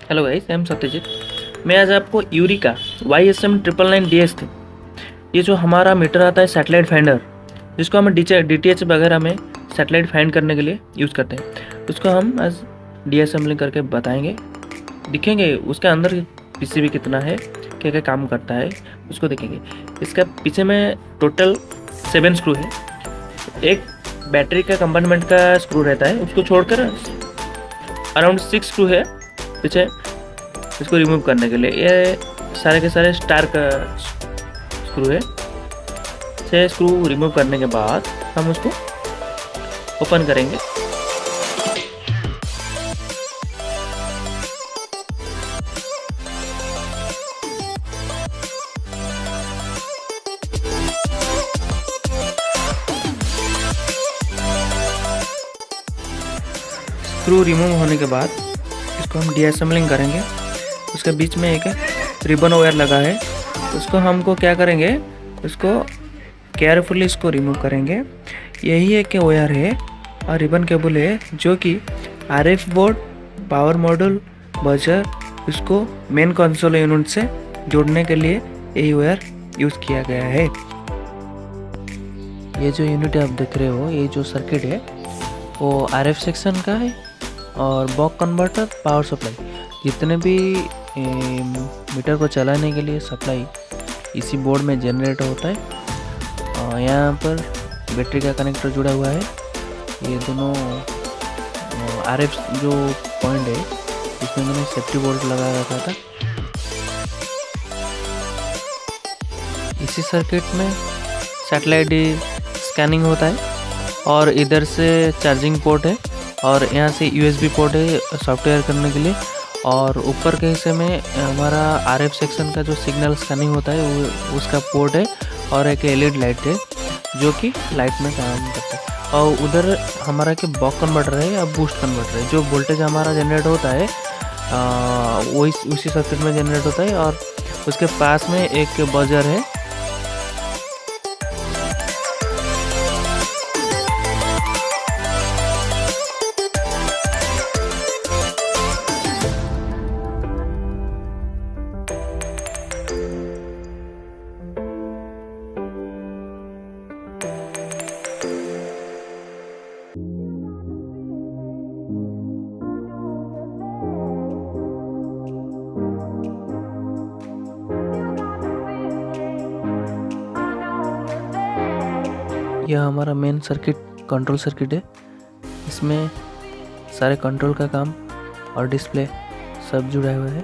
Hello guys, I am Satyajit. मैं आज आपको यूरिका YSM999DS ये जो हमारा मीटर आता है सैटेलाइट फाइंडर, जिसको हम DTH वगैरह में सैटेलाइट फाइंड करने के लिए यूज़ करते हैं, उसको हम आज डीअसेंबलिंग करके बताएंगे, दिखेंगे उसके अंदर PCB कितना है, क्या क्या काम करता है, उसको देखेंगे। इसका पीछे में टोटल 7 स्क्रू है। एक बैटरी का कंपार्टमेंट का स्क्रू रहता है, उसको छोड़कर अराउंड 6 स्क्रू है पीछे इसको रिमूव करने के लिए। ये सारे के सारे स्टार का स्क्रू है। 6 स्क्रू रिमूव करने के बाद हम उसको ओपन करेंगे। स्क्रू रिमूव होने के बाद इसको हम डीअसेंबलिंग करेंगे। उसके बीच में एक रिबन वायर लगा है, उसको हमको क्या करेंगे, उसको केयरफुली इसको रिमूव करेंगे। यही एक वायर है और रिबन केबल है जो कि RF board, power module, buzzer, इसको मेन कंसोल यूनिट से जोड़ने के लिए यही वायर यूज़ किया गया है। ये जो यूनिट आप देख रहे हो, ये जो सर्किट है वो RF सेक्शन का है और बक कन्वर्टर, पावर सप्लाई, जितने भी मीटर को चलाने के लिए सप्लाई इसी बोर्ड में जनरेट होता है। यहाँ पर बैटरी का कनेक्टर जुड़ा हुआ है। ये दोनों RF जो पॉइंट है इसमें मैंने सेफ्टी बोल्ट लगा रखा था। इसी सर्किट में सैटेलाइट स्कैनिंग होता है और इधर से चार्जिंग पोर्ट है और यहाँ से USB पोर्ट है सॉफ्टवेयर करने के लिए। और ऊपर के हिस्से में हमारा RF सेक्शन का जो सिग्नल स्कैनिंग होता है वो उसका पोर्ट है और एक LED लाइट है जो कि लाइट में काम करता है। और उधर हमारा के बक कन्वर्टर है या बूस्ट कन्वर्टर है, जो वोल्टेज हमारा जनरेट होता है वो उसी सर्किट में जनरेट होता है। और उसके पास में एक बजर है। यह हमारा मेन सर्किट कंट्रोल सर्किट है। इसमें सारे कंट्रोल का काम और डिस्प्ले सब जुड़ा हुआ है।